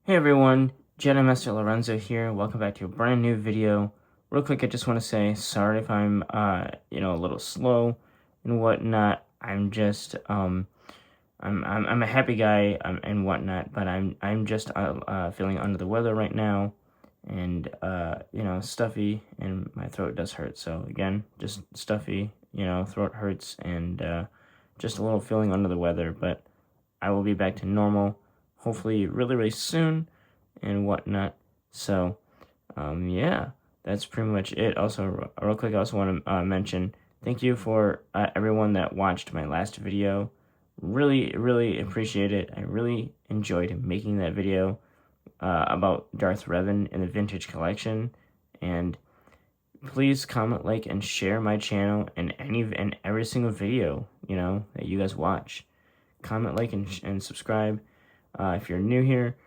Hey everyone, Jedi Master Lorenzo here. Welcome back to a brand new video. Real quick, I just want to say sorry if I'm, a little slow and whatnot. I'm a happy guy and whatnot, but I'm just feeling under the weather right now, and stuffy, and my throat does hurt. So again, just stuffy, throat hurts, and just a little feeling under the weather. But I will be back to normal, hopefully really, really soon and whatnot. So, yeah, that's pretty much it. Also, real quick, I also want to mention thank you for everyone that watched my last video. Really, really appreciate it. I really enjoyed making that video about Darth Revan in the Vintage Collection. And please comment, like, and share my channel and every single video that you guys watch. Comment, like, and subscribe. If you're new here,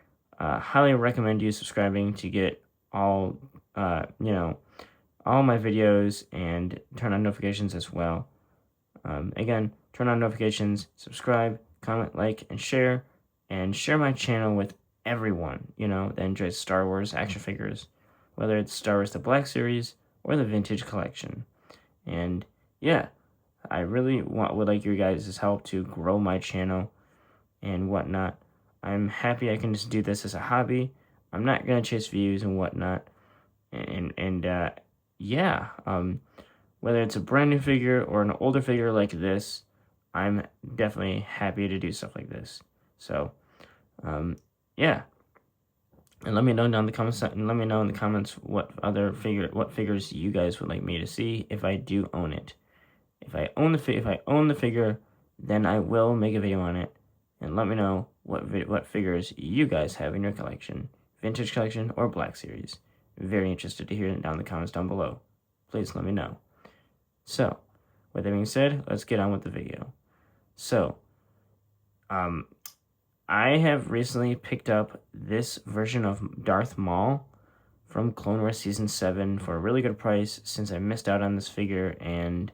highly recommend you subscribing to get all all my videos and turn on notifications as well. Again, turn on notifications, subscribe, comment, like, and share my channel with everyone that enjoys Star Wars action figures, whether it's Star Wars the Black Series or the Vintage Collection. And yeah, I really would like your guys' help to grow my channel and whatnot. I'm happy I can just do this as a hobby. I'm not gonna chase views and whatnot. Yeah, whether it's a brand new figure or an older figure like this, I'm definitely happy to do stuff like this. So, yeah. And let me know down in the comments. And let me know in the comments what figures you guys would like me to see if I do own it. If I own the figure, then I will make a video on it. And let me know what figures you guys have in your collection, Vintage Collection or Black Series. Very interested to hear it down in the comments down below. Please let me know. So, with that being said, let's get on with the video. So, I have recently picked up this version of Darth Maul from Clone Wars Season 7 for a really good price since I missed out on this figure, and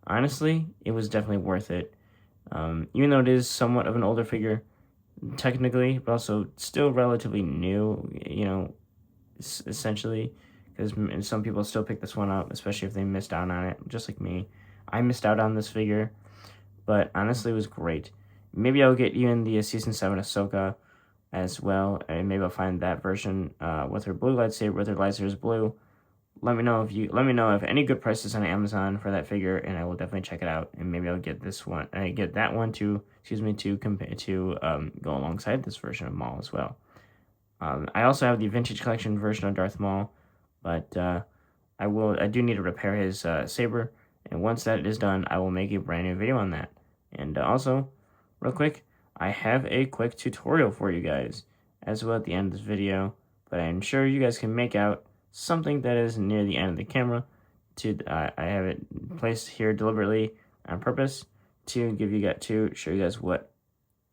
honestly, it was definitely worth it. Even though it is somewhat of an older figure, technically, but also still relatively new, essentially, because some people still pick this one up, especially if they missed out on it, just like me. I missed out on this figure, but honestly, it was great. Maybe I'll get even the Season 7 Ahsoka as well, and maybe I'll find that version with her blue lightsaber, with her lightsaber is blue. Let me know if any good prices on Amazon for that figure, and I will definitely check it out. And maybe I'll get this one. I get that one to go alongside this version of Maul as well. I also have the Vintage Collection version of Darth Maul, but I do need to repair his saber, and once that is done, I will make a brand new video on that. And also, real quick, I have a quick tutorial for you guys as well at the end of this video, but I'm sure you guys can make out something that is near the end of the camera. I have it placed here deliberately on purpose to show you guys what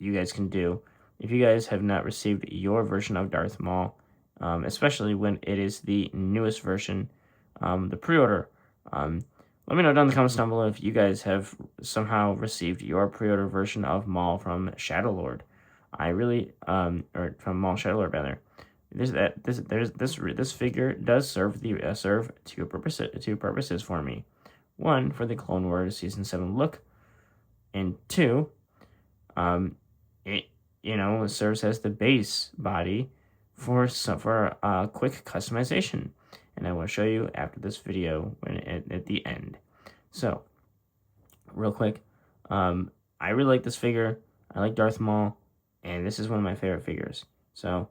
you guys can do if you guys have not received your version of Darth Maul, especially when it is the newest version, the pre-order. Let me know down in the comments down below if you guys have somehow received your pre-order version of Maul from Shadow Lord. Or from Maul Shadow Lord rather. This figure does serve two purposes for me. One, for the Clone Wars Season 7 look, and two, it serves as the base body for quick customization, and I will show you after this video at the end. So, real quick, I really like this figure. I like Darth Maul, and this is one of my favorite figures. So,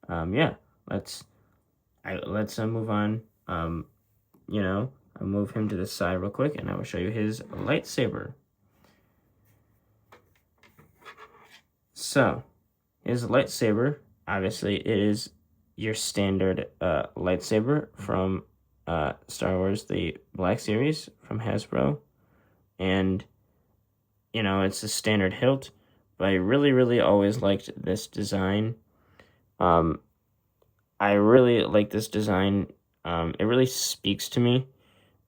yeah, let's move on. I'll move him to the side real quick, and I will show you his lightsaber. So, his lightsaber, obviously, it is your standard lightsaber from Star Wars, the Black Series from Hasbro. And, it's a standard hilt, but I really, really always liked this design. I really like this design. It really speaks to me,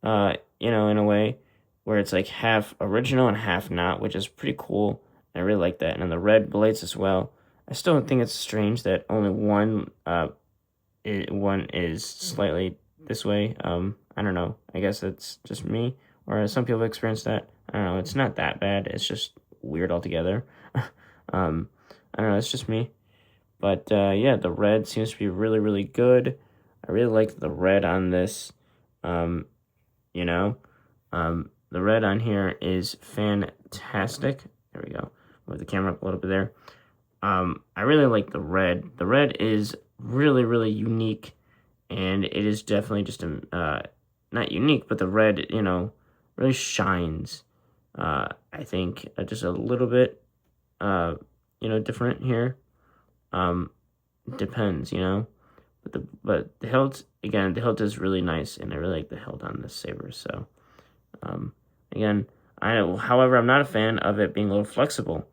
in a way where it's like half original and half not, which is pretty cool. I really like that. And then the red blades as well. I still think it's strange that only one is slightly this way. I don't know. I guess it's just me, or some people experience that. I don't know. It's not that bad. It's just weird altogether. um, I don't know. It's just me. But yeah, the red seems to be really, really good. I really like the red on this. You know, the red on here is fantastic. There we go. Move the camera up a little bit there. I really like the red. The red is really, really unique, and it is definitely just not unique, but the red, really shines. I think just a little bit, different here. Depends, but the hilt again, the hilt is really nice, and I really like the hilt on this saber. So, again, however, I'm not a fan of it being a little flexible.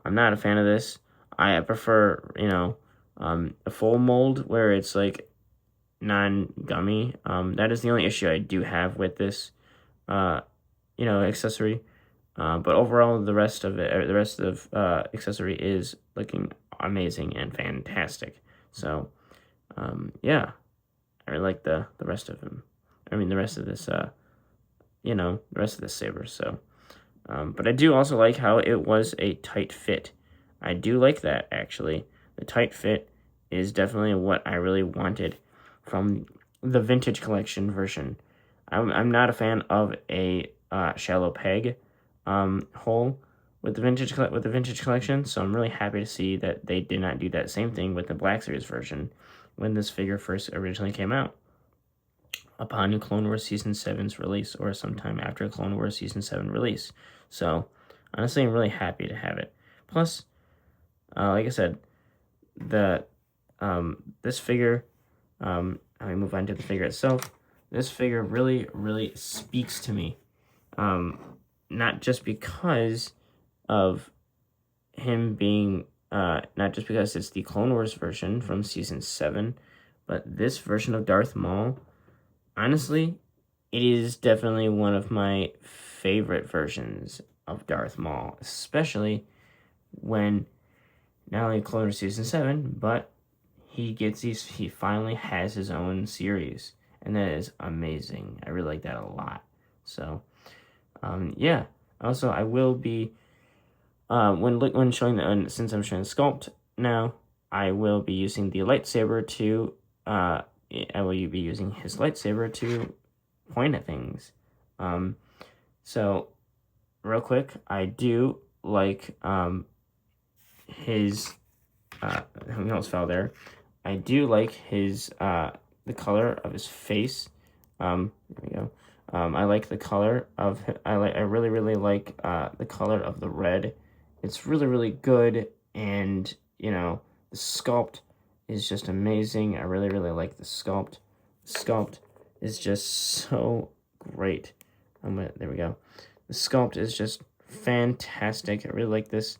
I'm not a fan of this. I prefer, a full mold where it's like non-gummy. That is the only issue I do have with this, accessory. But overall, the rest of accessory is looking amazing and fantastic. So, yeah, I really like the rest of him. I mean, the rest of this, the rest of this saber. So, but I do also like how it was a tight fit. I do like that, actually. The tight fit is definitely what I really wanted from the vintage collection version. I'm not a fan of a shallow peg hole with the vintage collection, so I'm really happy to see that they did not do that same thing with the Black Series version when this figure first originally came out. Upon Clone Wars Season 7's release, or sometime after Clone Wars Season 7 release. So, honestly, I'm really happy to have it. Plus, like I said, this figure, I move on to the figure itself. This figure really, really speaks to me. Not just because of him being, not just because it's the Clone Wars version from Season 7, but this version of Darth Maul, honestly, it is definitely one of my favorite versions of Darth Maul, especially when not only Clone Wars Season 7, but he finally has his own series, and that is amazing. I really like that a lot. So, yeah. Also, I will be, when showing since I'm showing sculpt now, I will be using the lightsaber to, I will be using his lightsaber to point at things. So, real quick, I do like, his, he almost fell there. I do like his, the color of his face. There we go. I like the color of, I really, really like, the color of the red. It's really, really good, and, the sculpt is just amazing. I really, really like the sculpt. The sculpt is just so great. There we go. The sculpt is just fantastic. I really like this,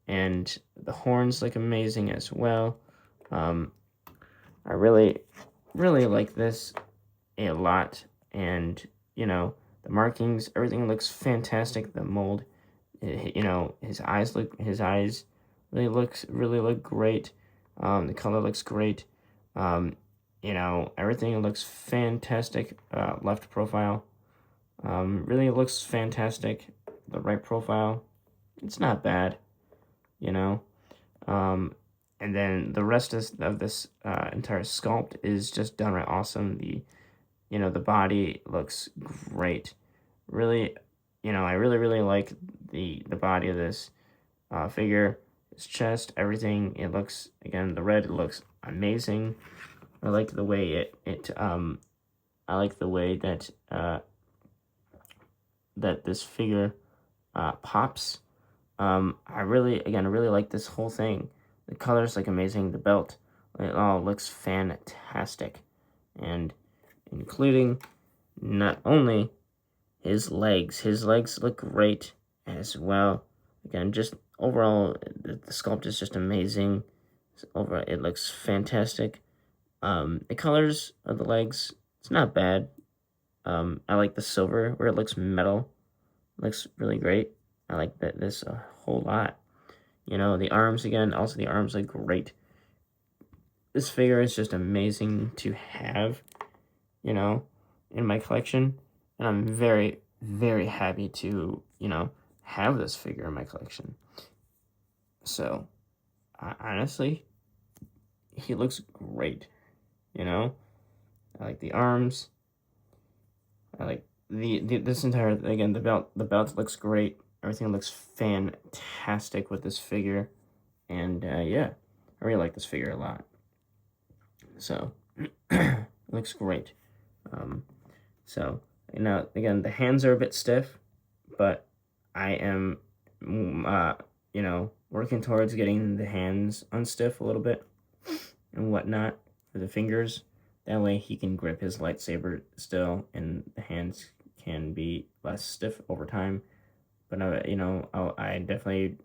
and the horns look amazing as well. I really, really like this a lot, and the markings, everything looks fantastic. The mold, his eyes really look great. The color looks great. Everything looks fantastic. Left profile, really looks fantastic. The right profile, it's not bad, and then the rest of this entire sculpt is just downright awesome. The body looks great. Really, I really, really like the body of this figure. His chest, everything. It looks, again, the red looks amazing. I like the way I like the way that that this figure pops. I really like this whole thing. The colors look amazing. The belt, it all looks fantastic, and including not only his legs. His legs look great as well. Again, just overall, the sculpt is just amazing. It looks fantastic. The colors of the legs, it's not bad. I like the silver where it looks metal. It looks really great. I like this a whole lot. You know, the arms again, also the arms look great. This figure is just amazing to have, you know, in my collection. And I'm very, very happy to, you know, have this figure in my collection. So, honestly, he looks great, you know? I like the arms. I like this entire, again, the belt looks great. Everything looks fantastic with this figure. And, yeah, I really like this figure a lot. So, looks great. So, you know, again, the hands are a bit stiff, but I am, you know, working towards getting the hands unstiff a little bit and whatnot for the fingers. That way he can grip his lightsaber still, and the hands can be less stiff over time. But, you know, I definitely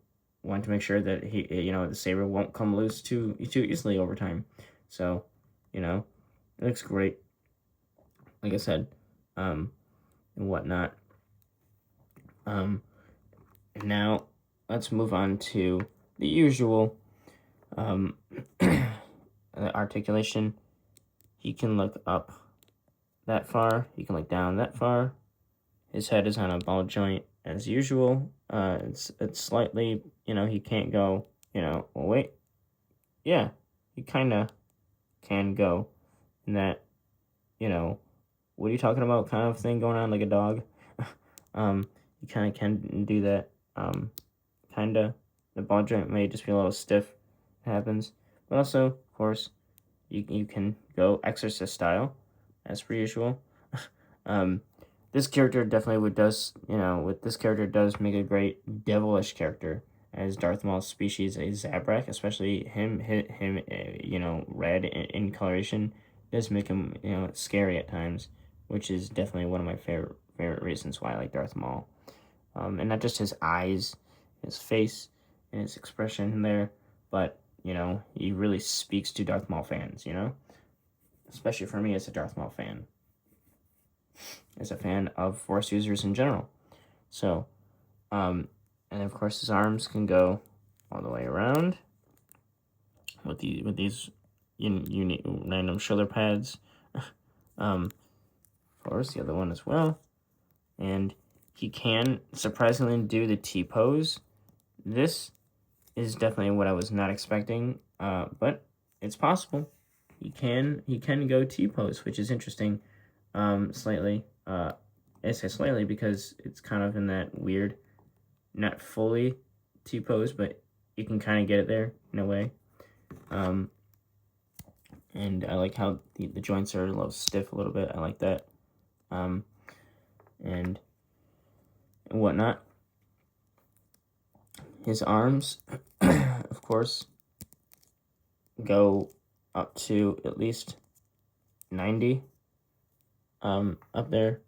want to make sure that you know, the saber won't come loose too easily over time. So, you know, it looks great. Like I said, and whatnot. And now let's move on to the usual articulation. He can look up that far. He can look down that far. His head is on a ball joint as usual. It's slightly, you know, he can't go, you know, well, wait. Yeah, he kind of can go in that, you know, what are you talking about kind of thing going on like a dog. You kind of can do that. Kind of. The ball joint may just be a little stiff. It happens. But also, of course, you can go exorcist style, as per usual. This character definitely this character does make a great devilish character, as Darth Maul's species, a Zabrak, especially him, you know, red in coloration, does make him, you know, scary at times, which is definitely one of my favorite reasons why I like Darth Maul. And not just his eyes, his face, and his expression there, but, you know, he really speaks to Darth Maul fans, you know? Especially for me as a Darth Maul fan. As a fan of Force users in general. So, and of course his arms can go all the way around with these unique random shoulder pads. Of course, the other one as well. And he can surprisingly do the T-pose. This is definitely what I was not expecting, but it's possible. He can go T-pose, which is interesting. Slightly. I say slightly because it's kind of in that weird, not fully T-pose, but you can kind of get it there in a way. And I like how the joints are a little stiff a little bit. I like that. And whatnot. His arms, of course, go up to at least 90. Up there,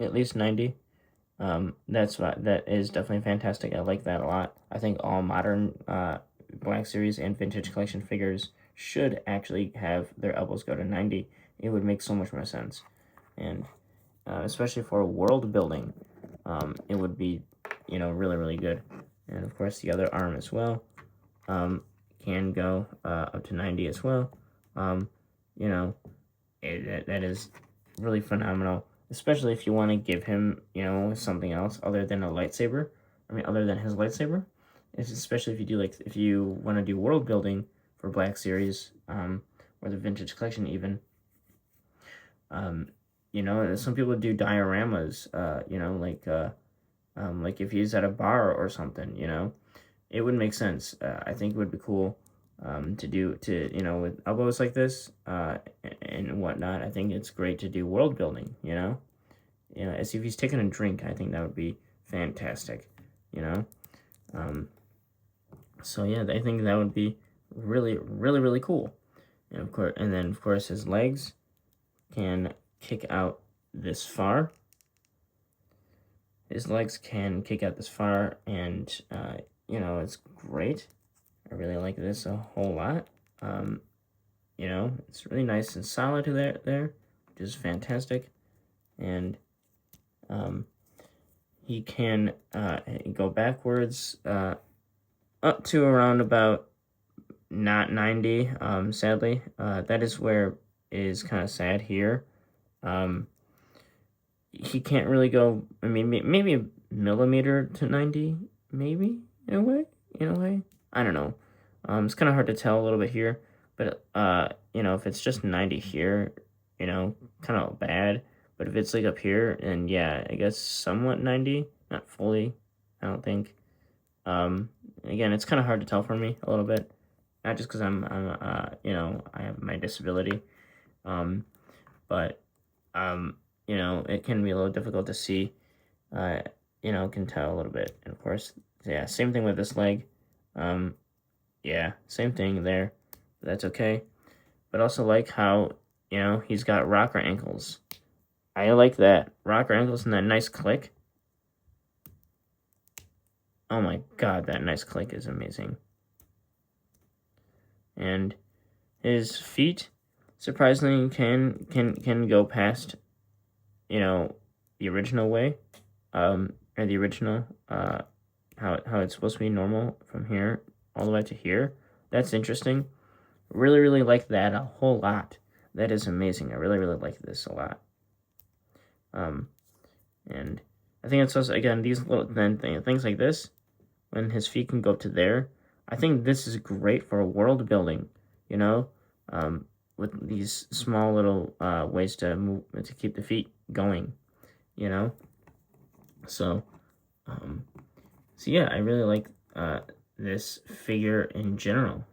at least 90. That is definitely fantastic. I like that a lot. I think all modern Black Series and Vintage Collection figures should actually have their elbows go to 90. It would make so much more sense. And especially for world building, it would be, you know, really, really good. And of course, the other arm as well can go up to 90 as well. You know, that is really phenomenal, especially if you want to give him, you know, something else other than a lightsaber. I mean, other than his lightsaber. It's especially if you do, like, if you want to do world building for Black Series, or the Vintage Collection even. You know, some people do dioramas. You know, like if he's at a bar or something. You know, it would make sense. I think it would be cool. You know, with elbows like this, and whatnot, I think it's great to do world building, you know? You know, as if he's taking a drink, I think that would be fantastic, you know? So yeah, I think that would be really, really, really cool. And then of course his legs can kick out this far. His legs can kick out this far, and, you know, it's great. I really like this a whole lot. You know, it's really nice and solid there, which is fantastic. And he can go backwards up to around about not 90, sadly. That is where is kind of sad here. Um, he can't really go, I mean, maybe a millimeter to 90, maybe, in a way. I don't know. It's kind of hard to tell a little bit here, but, if it's just 90 here, kind of bad. But if it's like up here, and yeah, I guess somewhat 90, not fully, I don't think. Again, it's kind of hard to tell for me a little bit, not just because I have my disability, um, but it can be a little difficult to see, can tell a little bit. And of course, yeah, same thing with this leg. Yeah, same thing there. That's okay. But also like how, he's got rocker ankles. I like that. Rocker ankles and that nice click. Oh my god, that nice click is amazing. And his feet, surprisingly, can go past, the original way, or the original, how it's supposed to be normal from here all the way to here. That's interesting. Really, really like that a whole lot. That is amazing. I really, really like this a lot. And I think it's also, again, these little things like this, when his feet can go up to there, I think this is great for world building, with these small little ways to move, to keep the feet going, So, yeah, I really like this figure in general,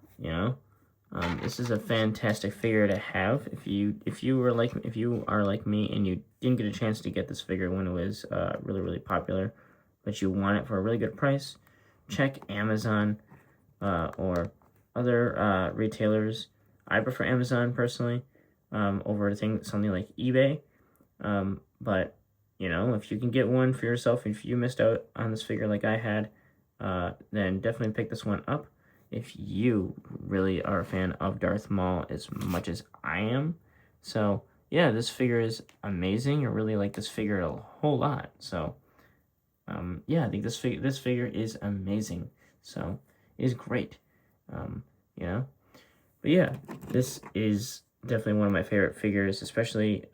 This is a fantastic figure to have. If you are like me and you didn't get a chance to get this figure when it was really, really popular, but you want it for a really good price, check Amazon or other retailers. I prefer Amazon personally over something like eBay. But if you can get one for yourself, if you missed out on this figure like I had, then definitely pick this one up. If you really are a fan of Darth Maul as much as I am. So yeah, this figure is amazing. I really like this figure a whole lot. So yeah, I think this figure is amazing. So it is great. But yeah, this is definitely one of my favorite figures, especially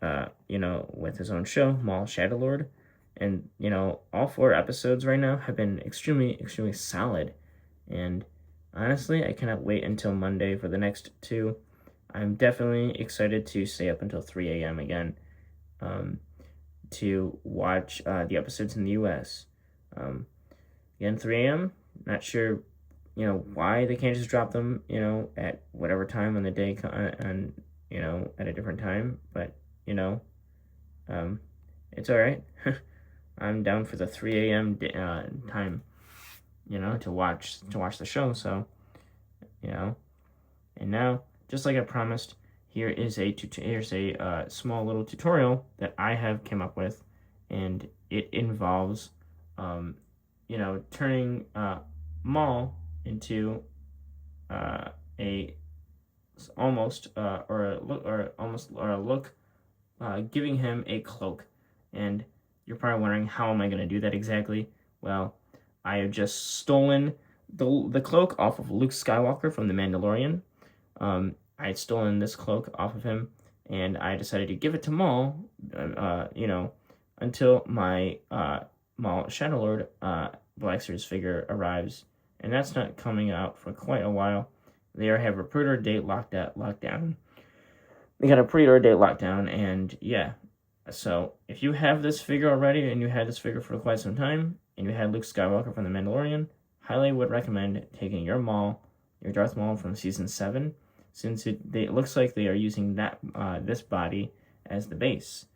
with his own show, Maul Shadow Lord. And all 4 episodes right now have been extremely, extremely solid. And honestly, I cannot wait until Monday for the next 2. I'm definitely excited to stay up until 3 a.m. again to watch the episodes in the U.S. Again, 3 a.m., not sure, why they can't just drop them, at whatever time on the day and, at a different time. But, it's all right. I'm down for the 3 a.m. Time, to watch the show. So, and now, just like I promised, here's a small little tutorial that I have came up with, and it involves, turning Maul into a almost a look, giving him a cloak. And you're probably wondering, how am I going to do that exactly? Well, I have just stolen the cloak off of Luke Skywalker from The Mandalorian. I had stolen this cloak off of him, and I decided to give it to Maul, until my Maul Shadow Lord Black Series figure arrives, and that's not coming out for quite a while. They have a pre-order date locked down. They got a pre-order date locked down, and yeah. So if you have this figure already, and you had this figure for quite some time, and you had Luke Skywalker from The Mandalorian, highly would recommend taking your Darth Maul from Season 7, since it looks like they are using that this body as the base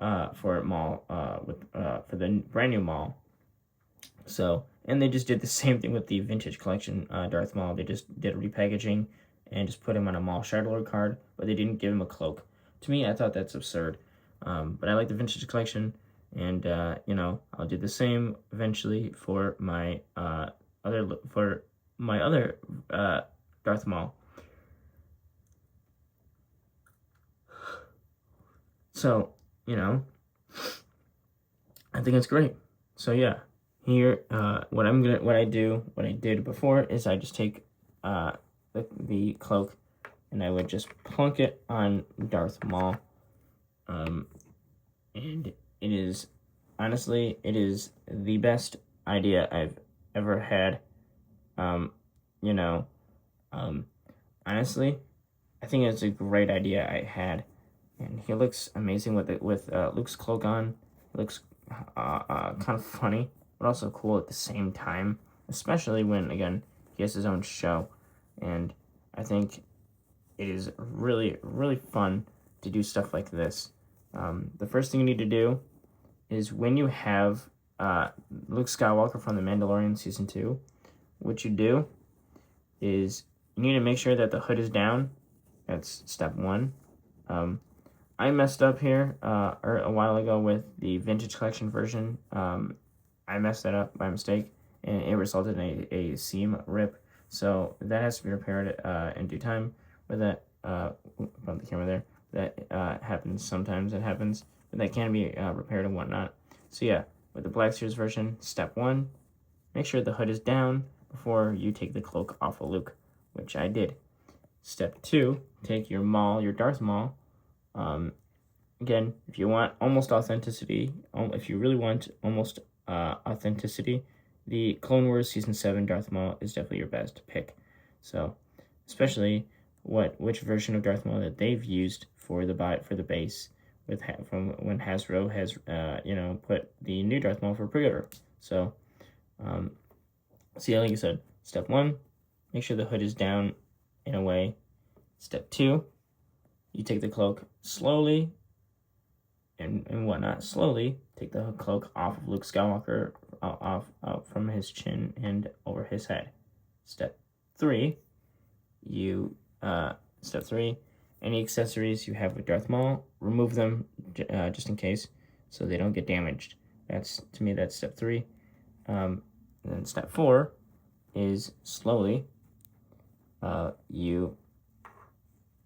for Maul, for the brand new Maul. So, and they just did the same thing with the vintage collection Darth Maul. They just did repackaging and just put him on a Maul Shadow Lord card, but they didn't give him a cloak. To me, I thought that's absurd. But I like the vintage collection, and I'll do the same eventually for my other Darth Maul. So I think it's great. So yeah, here, what I did before is I just take the cloak and I would just plunk it on Darth Maul. And it is, honestly, it is the best idea I've ever had. You know, honestly, I think it's a great idea I had. And he looks amazing with Luke's cloak on. He looks kind of funny, but also cool at the same time. Especially when, again, he has his own show. And I think it is really, really fun to do stuff like this. The first thing you need to do is when you have Luke Skywalker from The Mandalorian Season 2, what you do is you need to make sure that the hood is down. That's step one. I messed up here a while ago with the Vintage Collection version. I messed that up by mistake, and it resulted in a seam rip. So that has to be repaired in due time. With that, bump the camera there. That happens sometimes. It happens, but that can be repaired and whatnot. So yeah, with the Black Series version, step one, make sure the hood is down before you take the cloak off of Luke, which I did. Step two, take your Darth Maul. Again, if you want almost authenticity, if you really want almost authenticity, the Clone Wars Season 7 Darth Maul is definitely your best pick. So, especially which version of Darth Maul that they've used for the base from when Hasbro has put the new Darth Maul for pre-order. So, yeah, like I said, step one, make sure the hood is down in a way. Step two, you take the cloak slowly and whatnot. Slowly take the cloak off of Luke Skywalker, out from his chin and over his head. Step three, any accessories you have with Darth Maul, remove them just in case, so they don't get damaged. To me, that's step three. And then step four is slowly, you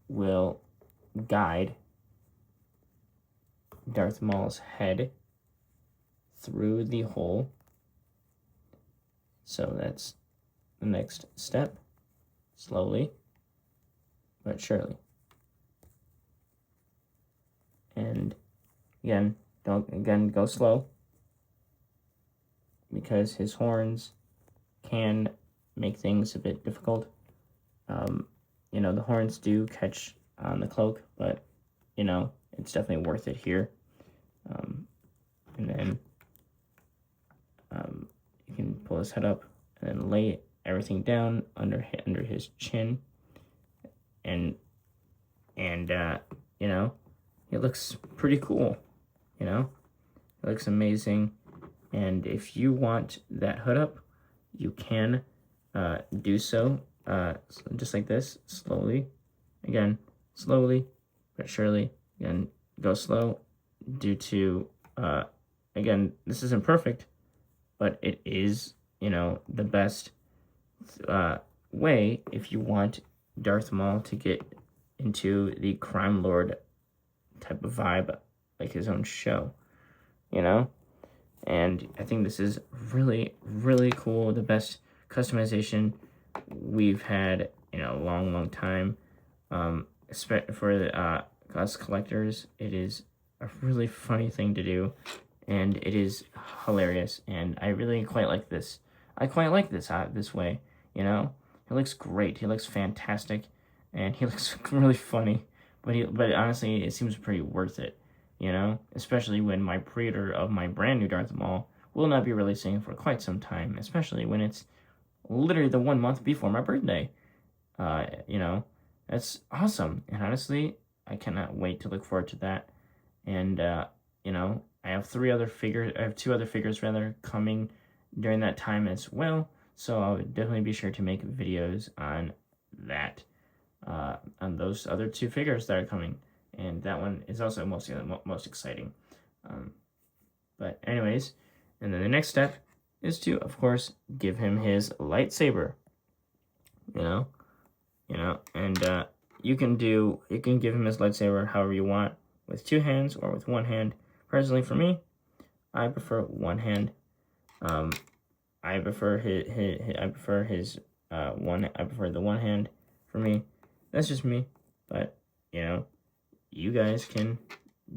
will guide Darth Maul's head through the hole. So that's the next step. Slowly, but surely. And again, go slow, because his horns can make things a bit difficult. The horns do catch on the cloak, but it's definitely worth it here. And then you can pull his head up and then lay everything down under his chin, and it looks pretty cool. It looks amazing. And if you want that hood up, you can do so just like this, slowly. Again, slowly but surely. Again, go slow due to again, this isn't perfect, but it is the best way if you want Darth Maul to get into the crime lord type of vibe, like his own show, and I think this is really, really cool. The best customization we've had in a long time. For us collectors, it is a really funny thing to do, and it is hilarious, and I really quite like this. I quite like this way, He looks great. He looks fantastic, and he looks really funny. But honestly, it seems pretty worth it, Especially when my pre-order of my brand new Darth Maul will not be releasing for quite some time, especially when it's literally the 1 month before my birthday. That's awesome, and honestly, I cannot wait to look forward to that. And I have 2 other figures rather coming during that time as well. So I would definitely be sure to make videos on that, on those other 2 figures that are coming, and that one is also most exciting. But anyways, and then the next step is to, of course, give him his lightsaber. And you can give him his lightsaber however you want, with 2 hands or with 1 hand. Personally, for me, I prefer 1 hand. I prefer I prefer the one hand for me. That's just me, but you know, you guys can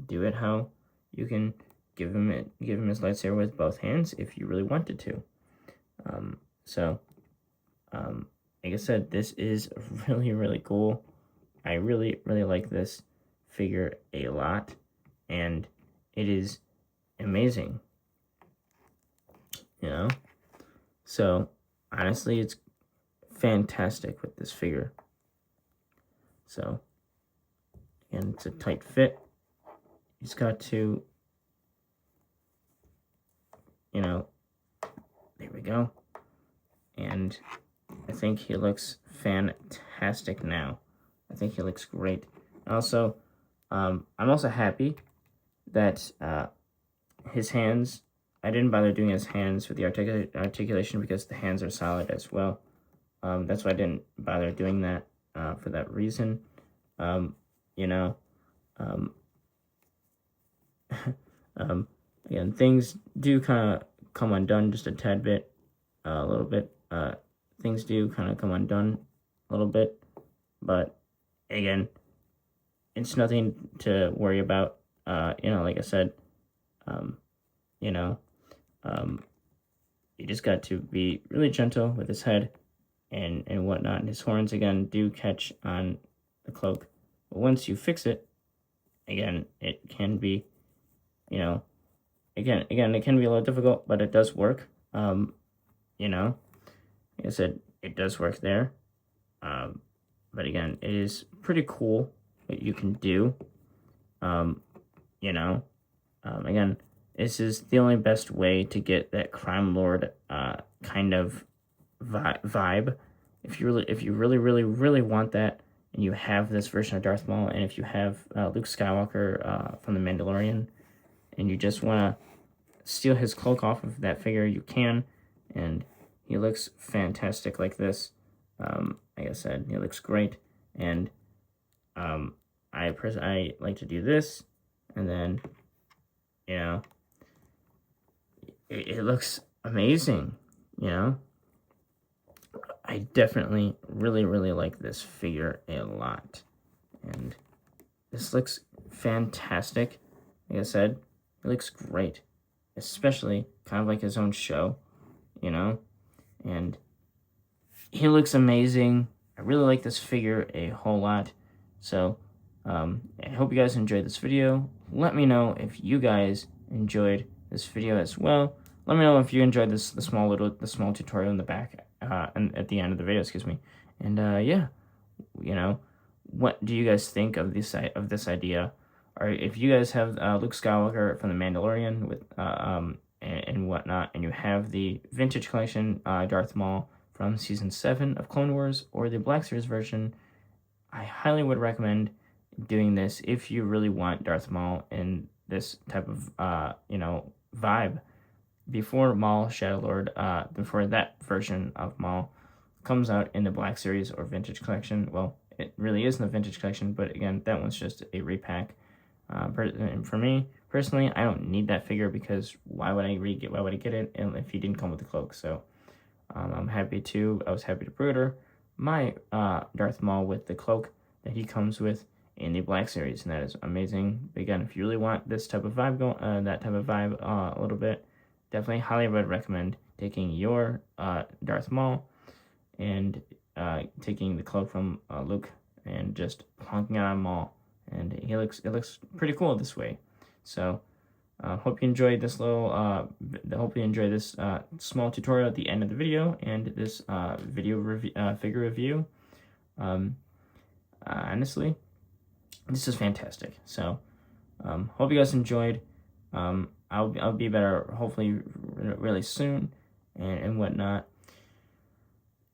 do it how you can give him his lightsaber with both hands if you really wanted to. Like I said, this is really, really cool. I really, really like this figure a lot, and it is amazing. You know? So, honestly, it's fantastic with this figure. So, again, it's a tight fit. He's got to, you know, there we go. And I think he looks fantastic now. I think he looks great. Also, I'm also happy that his hands, I didn't bother doing his hands for the articulation because the hands are solid as well. That's why I didn't bother doing that for that reason. You know, again, things do kind of come undone just a tad bit, a little bit. Things do kind of come undone a little bit, but again, it's nothing to worry about. You know, like I said, you know, you just got to be really gentle with his head and whatnot. And his horns, again, do catch on the cloak. But once you fix it, again, it can be, you know, again, it can be a little difficult, but it does work. You know, like I said, it does work there. But again, it is pretty cool what you can do. You know, again, this is the only best way to get that crime lord kind of vibe. If you really want that, and you have this version of Darth Maul, and if you have Luke Skywalker from The Mandalorian, and you just want to steal his cloak off of that figure, you can, and he looks fantastic like this. Like I said, he looks great, and I like to do this, and then, you know, it looks amazing, you know. I definitely really like this figure a lot, and this looks fantastic. Like I said, it looks great, especially kind of like his own show, you know, and he looks amazing. I really like this figure a whole lot. So I hope you guys enjoyed this video. Let me know if you guys enjoyed this video as well. Let me know if you enjoyed the small tutorial in the back and at the end of the video, excuse me. And yeah, you know, what do you guys think of this idea? Or if you guys have Luke Skywalker from The Mandalorian with and whatnot, and you have the vintage collection Darth Maul from season 7 of Clone Wars or the Black Series version, I highly would recommend doing this if you really want Darth Maul in this type of you know, vibe. Before Maul Shadow Lord, before that version of Maul comes out in the Black Series or Vintage Collection. Well, it really is in the Vintage Collection, but again, that one's just a repack. For me personally, I don't need that figure because why would I get it if he didn't come with the cloak? So I was happy to pre-order my Darth Maul with the cloak that he comes with in the Black Series, and that is amazing. But again, if you really want this type of vibe a little bit, definitely highly would recommend taking your Darth Maul and taking the cloak from Luke and just plonking it on Maul, and it looks pretty cool this way. So hope you enjoyed this small tutorial at the end of the video and this figure review. Honestly, this is fantastic. So hope you guys enjoyed. I'll be better hopefully really soon and whatnot.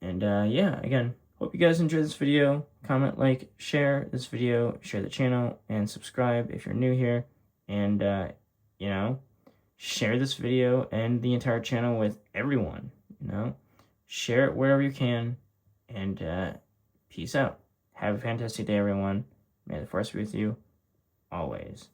And yeah, again, hope you guys enjoyed this video. Comment, like, share this video, share the channel, and subscribe if you're new here. And you know, share this video and the entire channel with everyone. You know, share it wherever you can. And peace out. Have a fantastic day, everyone. May the Force be with you always.